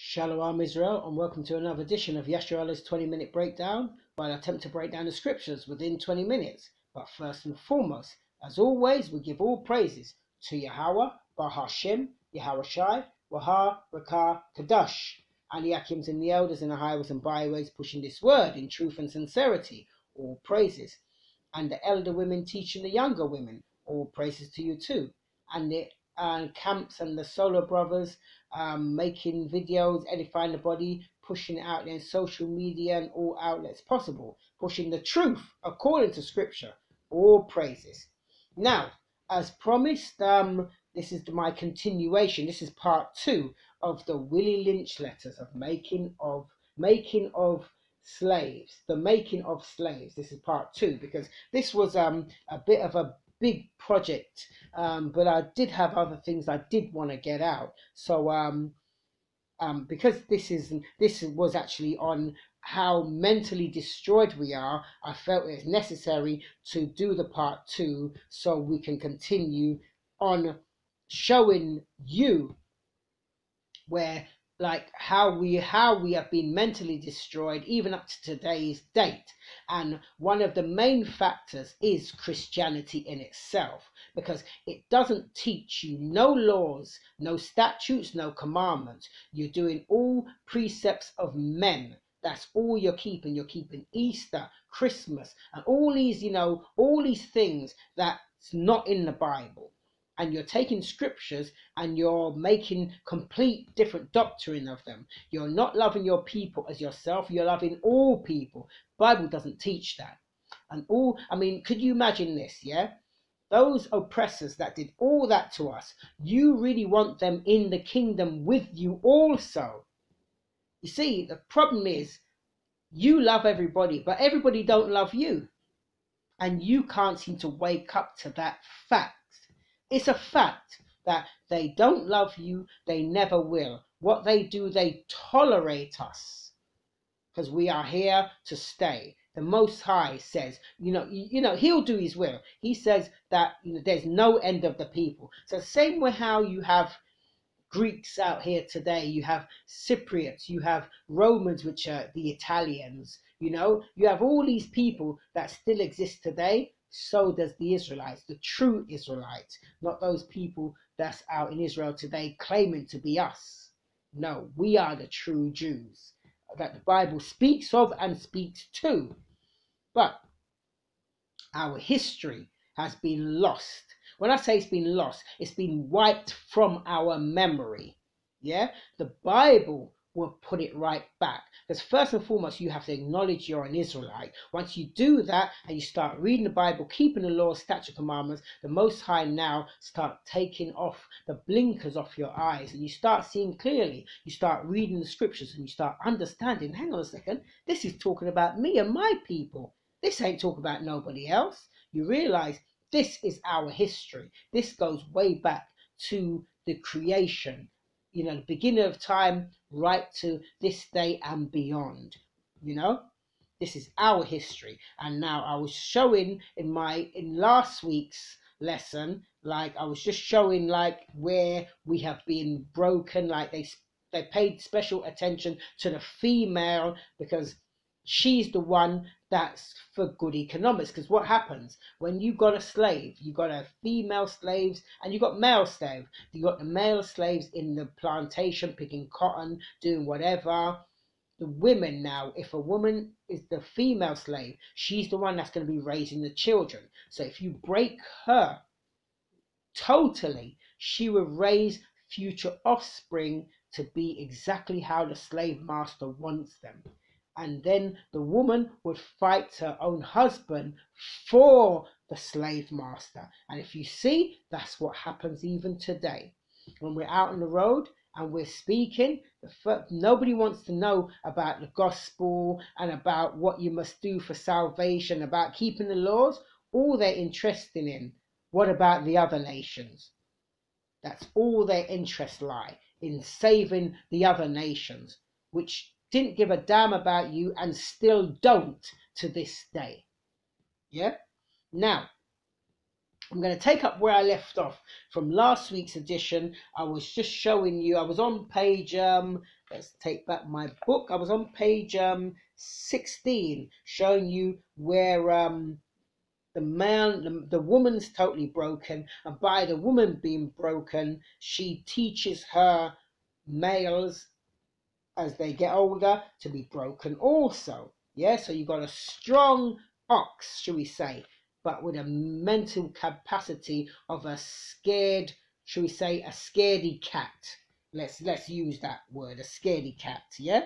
Shalom Israel, and welcome to another edition of Yasharalah's 20-minute breakdown, where I attempt to break down the scriptures within 20 minutes. But first and foremost, as always, we give all praises to Yahweh, Bahashem, Yahweh Shai, Waha, Rakah, Kadash, and the Akims and the elders and the highways and byways pushing this word in truth and sincerity. All praises. And the elder women teaching the younger women. All praises to you too. And the camps and the solo brothers making videos, edifying the body, pushing it out there in social media and all outlets possible, pushing the truth according to scripture. All praises. Now, as promised, this is my continuation. This is part 2 of the Willie Lynch letters of making of slaves. The making of slaves. This is part 2 because this was a bit of a big project, but I did have other things I did want to get out. So because this was actually on how mentally destroyed we are, I felt it's necessary to do the part 2 so we can continue on showing you where how we have been mentally destroyed even up to today's date. And one of the main factors is Christianity in itself, because it doesn't teach you no laws, no statutes, no commandments. You're doing all precepts of men. That's all you're keeping. You're keeping Easter, Christmas, and all these things that's not in the Bible. And you're taking scriptures and you're making complete different doctrine of them. You're not loving your people as yourself. You're loving all people. Bible doesn't teach that. And could you imagine this? Yeah, those oppressors that did all that to us, you really want them in the kingdom with you also. You see, the problem is you love everybody, but everybody don't love you. And you can't seem to wake up to that fact. It's a fact that they don't love you. They never will. What they do, they tolerate us because we are here to stay. The Most High says, he'll do his will. He says that there's no end of the people. So same way how you have Greeks out here today, you have Cypriots, you have Romans, which are the Italians, you have all these people that still exist today. So does the Israelites, the true Israelites, not those people that's out in Israel today claiming to be us. No, we are the true Jews that the Bible speaks of and speaks to. But our history has been lost. When I say it's been lost, it's been wiped from our memory. Yeah, the Bible will put it right back. Because first and foremost, you have to acknowledge you're an Israelite. Once you do that and you start reading the Bible, keeping the law, statute, commandments, the Most High now start taking off the blinkers off your eyes and you start seeing clearly. You start reading the scriptures and you start understanding, hang on a second, this is talking about me and my people. This ain't talking about nobody else. You realize this is our history. This goes way back to the creation, the beginning of time, right to this day and beyond. This is our history. And now I was showing in last week's lesson, I was just showing where we have been broken. They paid special attention to the female because she's the one that's for good economics. Because what happens when you got a slave, you got a female slaves and you got male slaves. You got the male slaves in the plantation picking cotton, doing whatever. The women now, if a woman is the female slave, she's the one that's going to be raising the children. So if you break her totally, she will raise future offspring to be exactly how the slave master wants them. And then the woman would fight her own husband for the slave master. And if you see, that's what happens even today. When we're out on the road and we're speaking, nobody wants to know about the gospel and about what you must do for salvation, about keeping the laws. All they're interested in, what about the other nations? That's all their interests lie, in saving the other nations, which didn't give a damn about you and still don't to this day. Yeah? Now, I'm going to take up where I left off from last week's edition. I was just showing you, I was on page, let's take back my book. I was on page 16, showing you where the woman's totally broken, and by the woman being broken, she teaches her males as they get older to be broken also. Yeah, so you've got a strong ox, shall we say, but with a mental capacity of a scared, shall we say, a scaredy cat. Let's use that word, a scaredy cat. Yeah.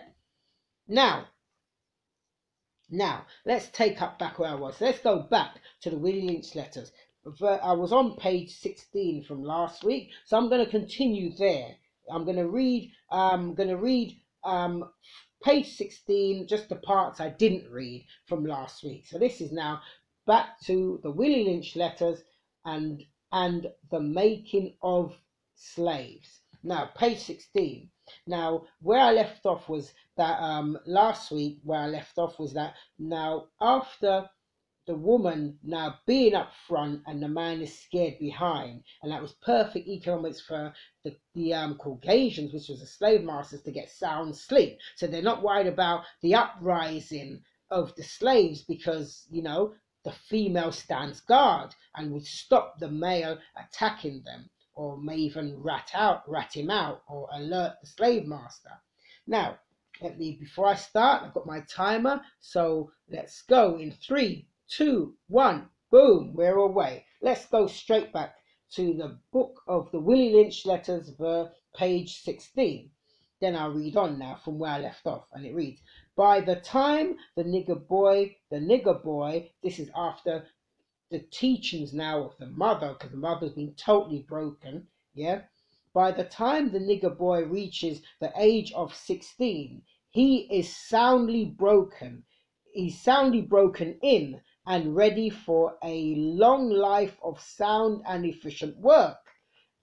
Now, let's take up back where I was. Let's go back to the Willie Lynch letters. I was on page 16 from last week, so I'm going to continue there. I'm going to read page 16, just the parts I didn't read from last week. So this is now back to the Willie Lynch letters and the making of slaves. Now, page 16. Now, where I left off was that last week, where I left off was that now after the woman now being up front and the man is scared behind, and that was perfect economics for the Caucasians, which was the slave masters, to get sound sleep. So they're not worried about the uprising of the slaves because, you know, the female stands guard and would stop the male attacking them, or may even rat him out, or alert the slave master. Now, before I start, I've got my timer, so let's go in 3, 2, 1, boom, we're away. Let's go straight back to the book of the Willie Lynch letters, page 16. Then I'll read on now from where I left off, and it reads, by the time the nigger boy, this is after the teachings now of the mother, because the mother's been totally broken, yeah? By the time the nigger boy reaches the age of 16, he is soundly broken. He's soundly broken in and ready for a long life of sound and efficient work,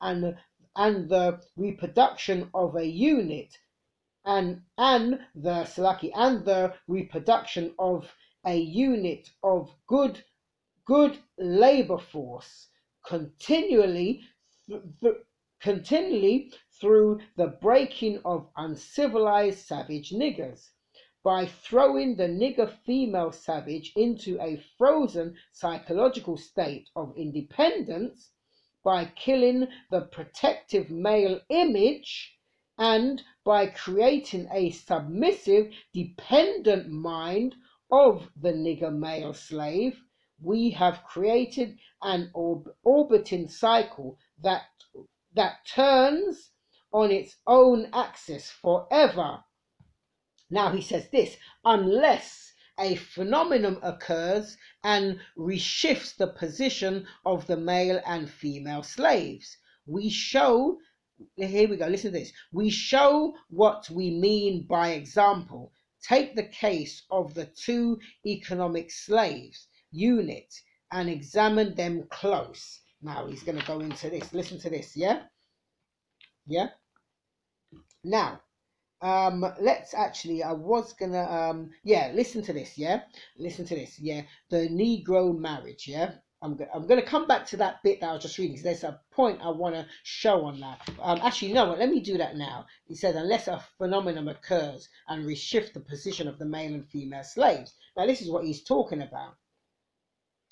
and the reproduction of a unit, and the reproduction of a unit of good labor force continually through the breaking of uncivilized savage niggers, by throwing the nigger female savage into a frozen psychological state of independence, by killing the protective male image, and by creating a submissive dependent mind of the nigger male slave, we have created an orbiting cycle that turns on its own axis forever. Now he says this, unless a phenomenon occurs and reshifts the position of the male and female slaves. We show, here we go, listen to this. We show what we mean by example. Take the case of the 2 economic slaves unit and examine them close. Now he's going to go into this. Listen to this, yeah? Yeah? Now, let's actually, I was gonna, listen to this, yeah? Listen to this, yeah? The Negro marriage, yeah? I'm going to come back to that bit that I was just reading, because there's a point I want to show on that. Actually, you know what? Let me do that now. He says, unless a phenomenon occurs and reshift the position of the male and female slaves. Now, this is what he's talking about.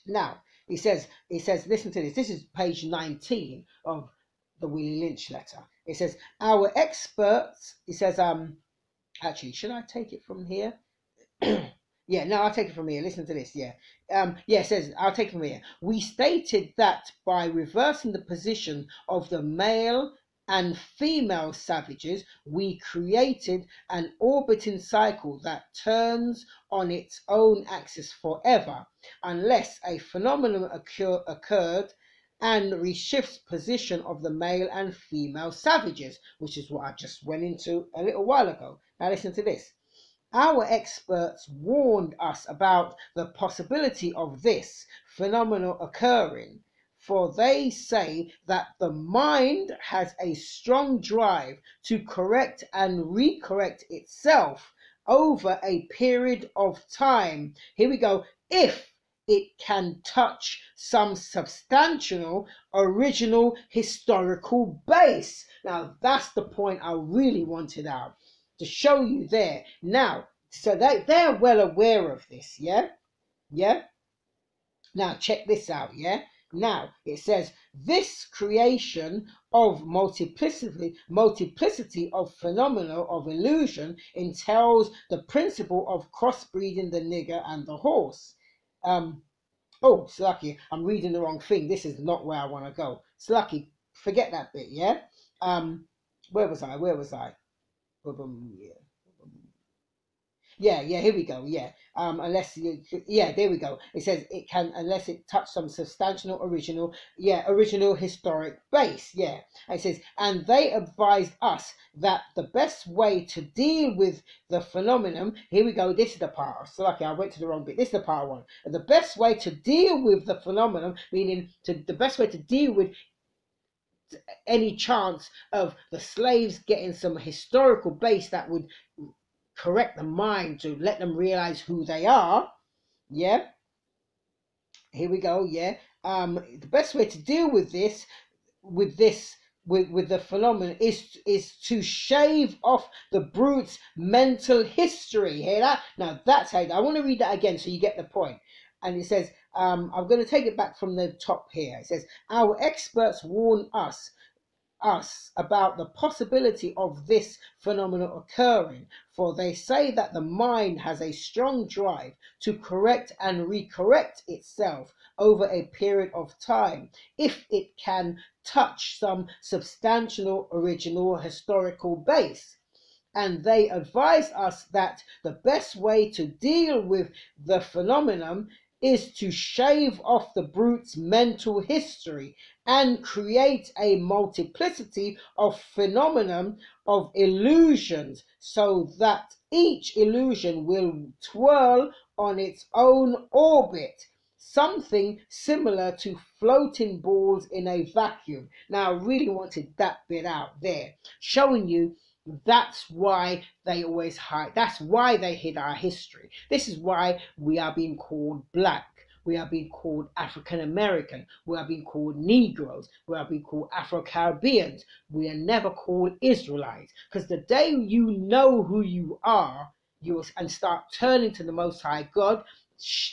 Now, he says, listen to this. This is page 19 of the Willie Lynch letter. It says, our experts, he says, actually, should I take it from here? Yeah, no, I'll take it from here. Listen to this, yeah. It says, I'll take it from here. We stated that by reversing the position of the male and female savages, we created an orbiting cycle that turns on its own axis forever, unless a phenomenon occurred and reshifts position of the male and female savages, which is what I just went into a little while ago. Now listen to this. Our experts warned us about the possibility of this phenomenon occurring, for they say that the mind has a strong drive to correct and recorrect itself over a period of time. Here we go. If it can touch some substantial original historical base. Now that's the point I really wanted out to show you there. Now, so they're well aware of this, yeah? Yeah? Now check this out, yeah? Now it says this creation of multiplicity of phenomena of illusion entails the principle of crossbreeding the nigger and the horse. Oh, Slucky, I'm reading the wrong thing. This is not where I want to go. Slucky, forget that bit, yeah? Where was I? Where was I? Yeah. Yeah, here we go. Yeah. Unless you, yeah, there we go. It says it can, unless it touched some substantial original historic base. Yeah. And it says, and they advised us that the best way to deal with the phenomenon, here we go, this is the part. So okay, I went to the wrong bit. This is the part one. And the best way to deal with the phenomenon, meaning the best way to deal with any chance of the slaves getting some historical base that would correct the mind to let them realize who they are. Yeah, here we go. Yeah, the best way to deal with this with the phenomenon is to shave off the brute's mental history. Hear that? Now that's how I want to read that again so you get the point. And it says, I'm going to take it back from the top here. It says, our experts warn us about the possibility of this phenomenon occurring, for they say that the mind has a strong drive to correct and recorrect itself over a period of time if it can touch some substantial original historical base. And they advise us that the best way to deal with the phenomenon is to shave off the brute's mental history and create a multiplicity of phenomenon of illusions, so that each illusion will twirl on its own orbit, something similar to floating balls in a vacuum. Now I really wanted that bit out there, showing you that's why they always hide. That's why they hid our history. This is why we are being called black. We are being called African American. We are being called Negroes. We are being called Afro Caribbeans. We are never called Israelites. Because the day you know who you are, and start turning to the Most High God,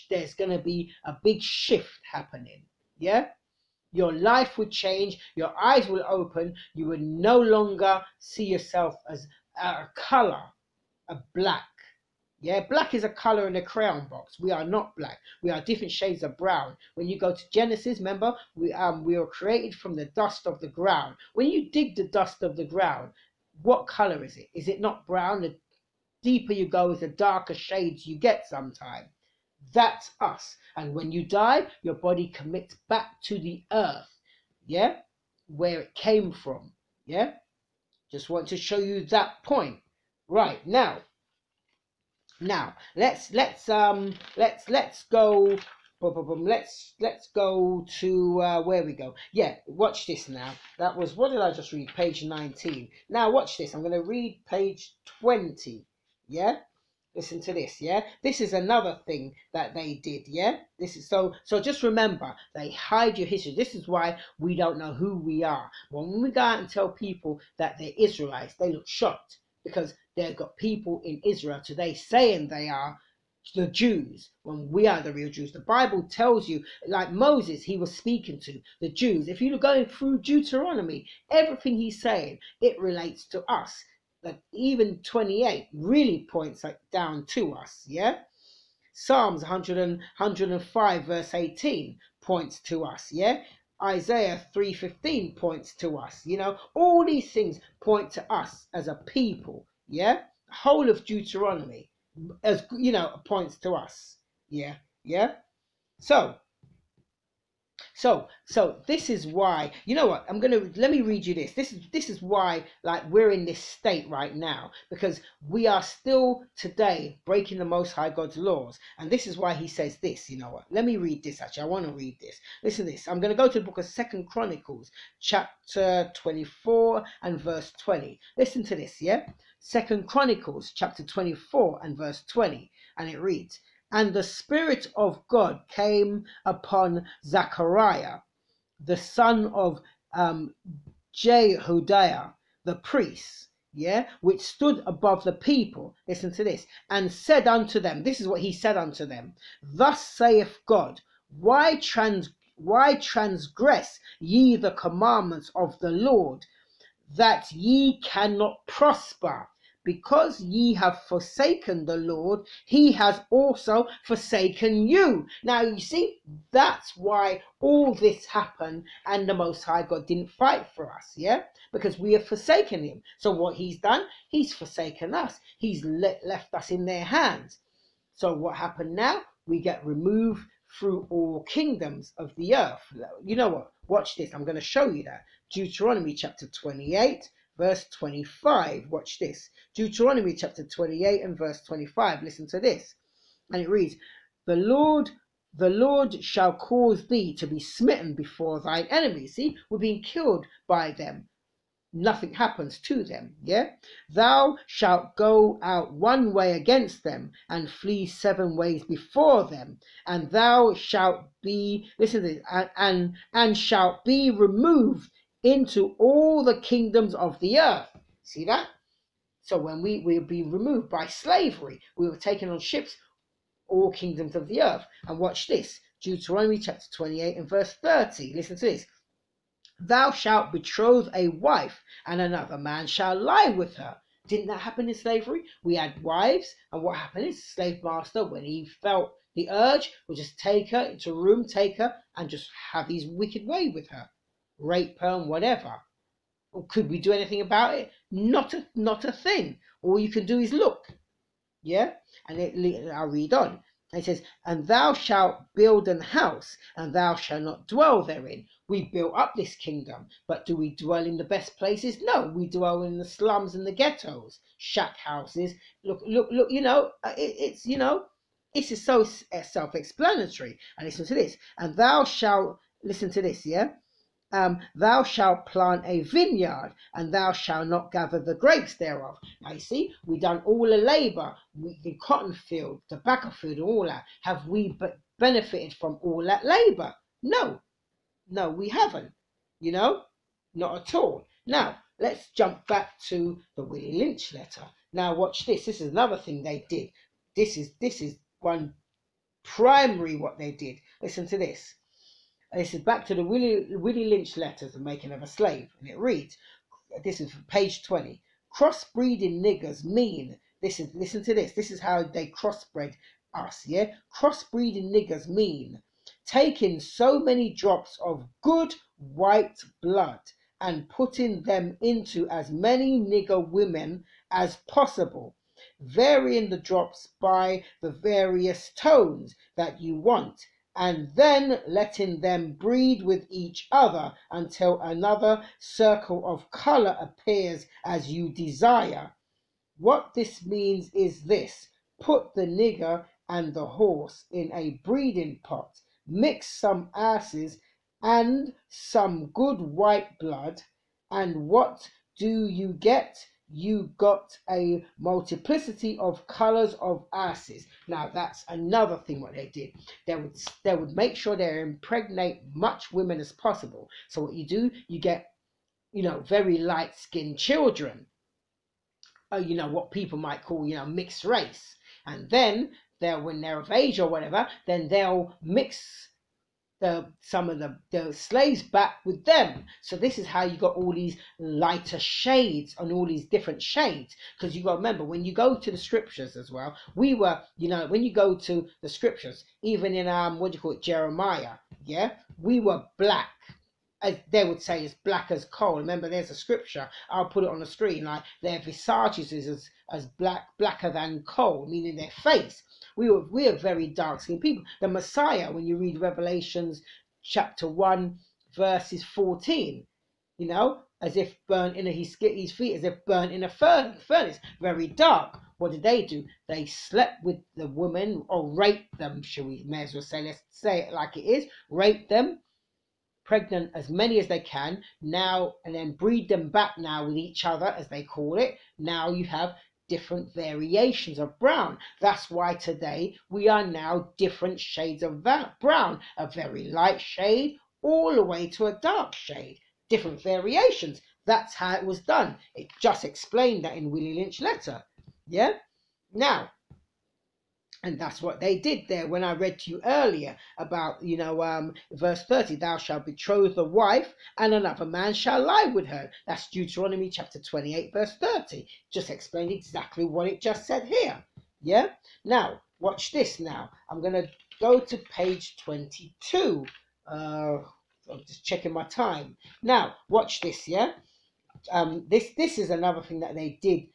there's going to be a big shift happening. Yeah? Your life would change, your eyes will open, you would no longer see yourself as a color, a black. Yeah, black is a color in the crayon box. We are not black. We are different shades of brown. When you go to Genesis, remember, we were created from the dust of the ground. When you dig the dust of the ground, what color is it? Is it not brown? The deeper you go, the darker shades you get sometimes. That's us. And when you die, your body commits back to the earth, yeah, where it came from. Yeah, just want to show you that point. Right, now let's go. Let's go to where we go. Yeah, watch this now. That was, what did I just read? Page 19. Now watch this. I'm going to read page 20. Yeah. Listen to this, yeah? This is another thing that they did, yeah? This is so just remember, they hide your history. This is why we don't know who we are. When we go out and tell people that they're Israelites, they look shocked, because they've got people in Israel today saying they are the Jews when we are the real Jews. The Bible tells you, like Moses, he was speaking to the Jews. If you're going through Deuteronomy, everything he's saying, it relates to us. That even 28 really points down to us, yeah? Psalms 105 verse 18 points to us, yeah? Isaiah 3:15 points to us, you know? All these things point to us as a people, yeah? The whole of Deuteronomy, as you know, points to us, yeah? Yeah? So this is why, you know what, let me read you this. This is why, like, we're in this state right now, because we are still today breaking the Most High God's laws. And this is why he says this, you know what, let me read this. Actually, I want to read this. Listen to this. I'm going to go to the book of 2 Chronicles, chapter 24 and verse 20. Listen to this, yeah? 2 Chronicles, chapter 24 and verse 20. And it reads, And the Spirit of God came upon Zechariah, the son of Jehudiah, the priest, which stood above the people. Listen to this. And said unto them, this is what he said unto them: Thus saith God, why transgress ye the commandments of the Lord, that ye cannot prosper? Because ye have forsaken the Lord, he has also forsaken you. Now you see, that's why all this happened, and the Most High God didn't fight for us, because we have forsaken him. So what he's done, he's forsaken us. He's left us in their hands. So what happened now? We get removed through all kingdoms of the earth. You know what? Watch this. I'm going to show you that. Deuteronomy chapter 28, verse 25. Watch this. Deuteronomy chapter 28 and verse 25. Listen to this. And it reads, the Lord shall cause thee to be smitten before thine enemies. See, we're being killed by them. Nothing happens to them, Thou shalt go out one way against them, and flee 7 ways before them, and thou shalt be, listen to this, and shalt be removed into all the kingdoms of the earth. See that? So when we will be removed by slavery, we were taken on ships, all kingdoms of the earth. And watch this, Deuteronomy chapter 28 and verse 30. Listen to this. Thou shalt betroth a wife, and another man shall lie with her. Didn't that happen in slavery? We had wives, and what happened is the slave master, when he felt the urge, would just take her into a room, take her, and just have his wicked way with her, rape her and whatever. Or could we do anything about it? Not a thing. All you can do is look. And I'll read on. It says, and thou shalt build an house, and thou shalt not dwell therein. We built up this kingdom, but do we dwell in the best places? No, we dwell in the slums and the ghettos, shack houses. Look, it's so self-explanatory. And listen to this. And thou shalt, listen to this, thou shalt plant a vineyard, and thou shalt not gather the grapes thereof. Now you see, we done all the labour, the cotton field, tobacco field, and all that. Have we benefited from all that labour? No, we haven't. Not at all. Now let's jump back to the Willie Lynch letter. Now watch this. This is another thing they did. This is one primary what they did. Listen to this. This is back to the Willie Lynch letters, The Making of a Slave. And it reads, this is page 20. Crossbreeding niggers mean, listen to this. This is how they crossbred us, Crossbreeding niggers mean taking so many drops of good white blood and putting them into as many nigger women as possible, varying the drops by the various tones that you want, and then letting them breed with each other until another circle of color appears as you desire. What this means is this: put the nigger and the horse in a breeding pot, mix some asses and some good white blood, and what do you get? You got a multiplicity of colors of asses. Now that's another thing what they did. They would make sure they impregnate much women as possible. So what you do, you get, very light-skinned children. What people might call, mixed race. And then when they're of age or whatever, then they'll mix some of the slaves back with them. So this is how you got all these lighter shades and all these different shades. Because you got to remember, when you go to the scriptures as well, we were, when you go to the scriptures, even in Jeremiah, we were black. As they would say, as black as coal. Remember, there's a scripture, I'll put it on the screen, like their visages is as blacker than coal, meaning their face. We are very dark-skinned people. The Messiah, when you read Revelations chapter 1, verses 14, as if burnt in his feet, as if burnt in a furnace, very dark. What did they do? They slept with the women, or raped them, may as well say, let's say it like it is, raped them, pregnant as many as they can now, and then breed them back now with each other, as they call it. Now you have different variations of brown. That's why today we are now different shades of brown, a very light shade all the way to a dark shade, different variations. That's how it was done. It just explained that in Willie Lynch letter. Yeah. Now, and that's what they did there when I read to you earlier about, verse 30, thou shalt betroth the wife and another man shall lie with her. That's Deuteronomy chapter 28, verse 30. Just explained exactly what it just said here. Yeah? Now, watch this now. I'm going to go to page 22. I'm just checking my time. Now, watch this, yeah? This is another thing that they did.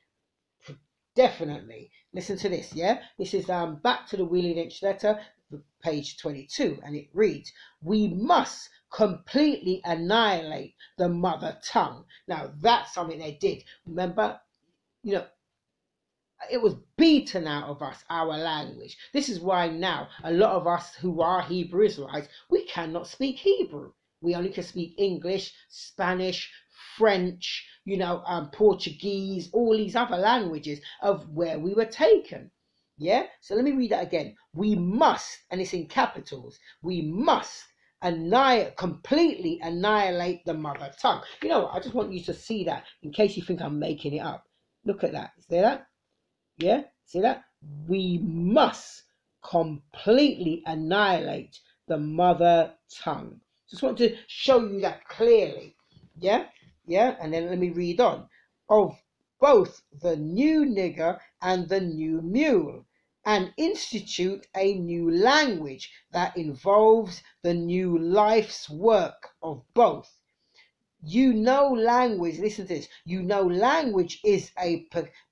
Definitely. Listen to this, yeah? This is back to the Willie Lynch letter, page 22, and it reads, we must completely annihilate the mother tongue. Now, that's something they did. Remember, it was beaten out of us, our language. This is why now a lot of us who are Hebrew Israelites, we cannot speak Hebrew. We only can speak English, Spanish, French, Portuguese, all these other languages of where we were taken. Yeah? So let me read that again. We must, and it's in capitals, we must completely annihilate the mother tongue. I just want you to see that in case you think I'm making it up. Look at that. See that? Yeah? See that? We must completely annihilate the mother tongue. Just want to show you that clearly. Yeah? Yeah? And then let me read on. Of both the new nigger and the new mule, and institute a new language that involves the new life's work of both. Language, listen to this, language is a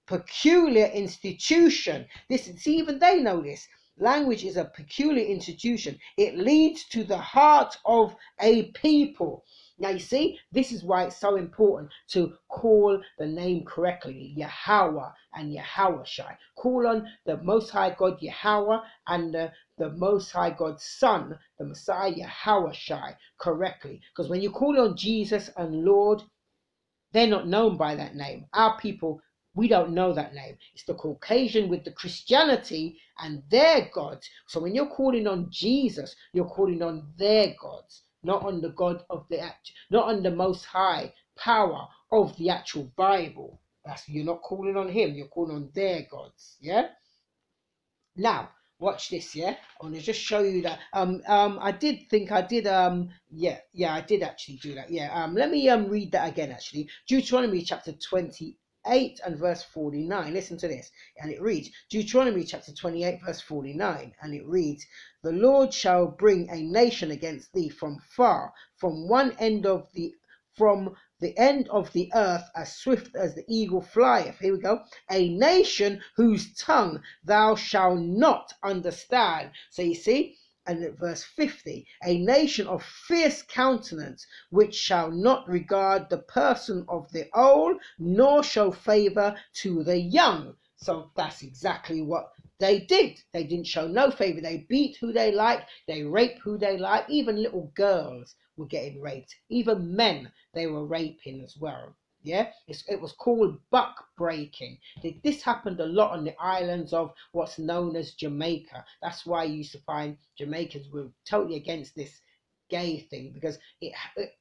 peculiar institution. See, even they know this. Language is a peculiar institution. It leads to the heart of a people. Now, you see, this is why it's so important to call the name correctly, Yahweh and Yahushai. Call on the Most High God, Yahweh, and the Most High God's Son, the Messiah, Yahushai, correctly. Because when you call on Jesus and Lord, they're not known by that name. Our people, we don't know that name. It's the Caucasian with the Christianity and their gods. So when you're calling on Jesus, you're calling on their gods, not on the God of not on the Most High power of the actual Bible. You're not calling on him, you're calling on their gods. Yeah? Now, watch this, yeah? I want to just show you that. I did actually do that. Yeah. Let me read that again, actually. Deuteronomy chapter 28 and verse 49. Listen to this. And it reads, Deuteronomy chapter 28, verse 49. And it reads, the Lord shall bring a nation against thee from far, from the end of the earth, as swift as the eagle flieth. Here we go. A nation whose tongue thou shalt not understand. So you see, and at verse 50, a nation of fierce countenance, which shall not regard the person of the old, nor show favor to the young. So that's exactly what they did. They didn't show no favor. They beat who they liked. They raped who they liked. Even little girls were getting raped. Even men, they were raping as well. Yeah, it was called buck breaking. This happened a lot on the islands of what's known as Jamaica. That's why you used to find Jamaicans were totally against this gay thing, because it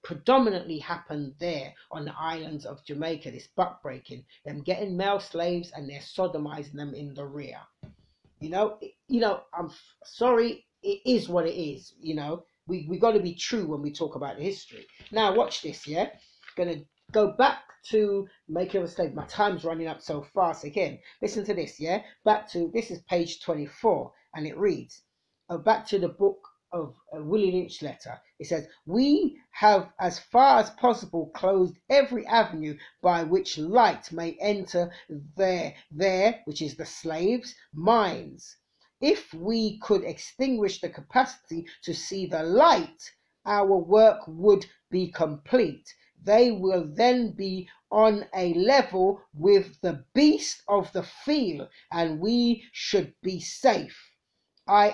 predominantly happened there on the islands of Jamaica. This buck breaking, them getting male slaves and they're sodomizing them in the rear. I'm sorry, it is what it is. We got to be true when we talk about history. Now watch this, yeah? Gonna go back to making of a slave. My time's running up so fast again. Listen to this, yeah? This is page 24, and it reads, back to the book of Willie Lynch letter. It says, we have as far as possible closed every avenue by which light may enter there, which is the slaves' minds. If we could extinguish the capacity to see the light, our work would be complete. They will then be on a level with the beast of the field, and we should be safe. I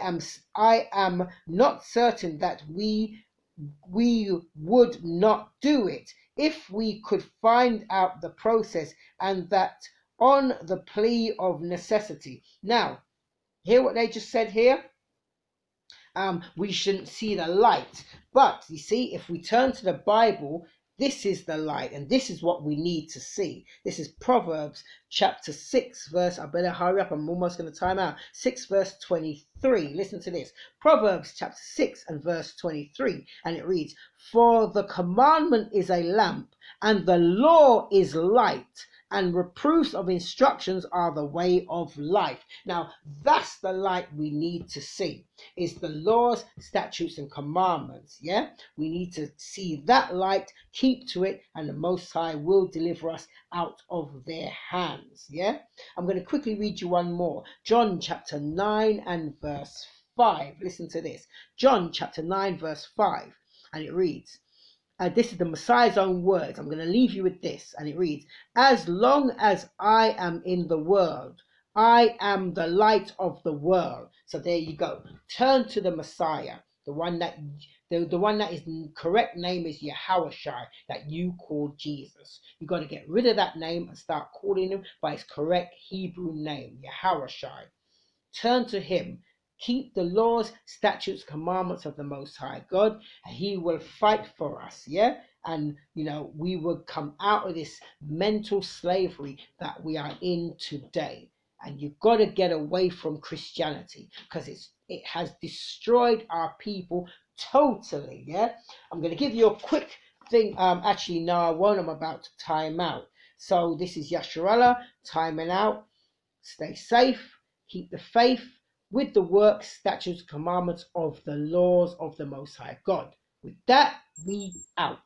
am not certain that we would not do it if we could find out the process, and that on the plea of necessity. Now, hear what they just said here? We shouldn't see the light. But you see, if we turn to the Bible, this is the light, and this is what we need to see. This is Proverbs chapter 6, verse, I better hurry up, I'm almost going to time out. 6 verse 23. Listen to this. Proverbs chapter 6 and verse 23. And it reads, "For the commandment is a lamp, and the law is light, and reproofs of instructions are the way of life." Now, that's the light we need to see. It's the laws, statutes, and commandments. Yeah, we need to see that light, keep to it, and the Most High will deliver us out of their hands. Yeah, I'm going to quickly read you one more. John chapter 9 and verse 5. Listen to this. John chapter 9 verse 5, and it reads, this is the Messiah's own words. I'm going to leave you with this, and it reads, "As long as I am in the world, I am the light of the world." So there you go. Turn to the Messiah, the one that his correct name is Yahushua, that you call Jesus. You got to get rid of that name and start calling him by his correct Hebrew name, Yahushua. Turn to him. Keep the laws, statutes, commandments of the Most High God, and he will fight for us, yeah? And, we will come out of this mental slavery that we are in today. And you've got to get away from Christianity, because it has destroyed our people totally, yeah? I'm going to give you a quick thing. Actually, no, I won't. I'm about to time out. So this is Yasharallah, timing out. Stay safe, keep the faith, with the works, statutes, commandments of the laws of the Most High God. With that, we out.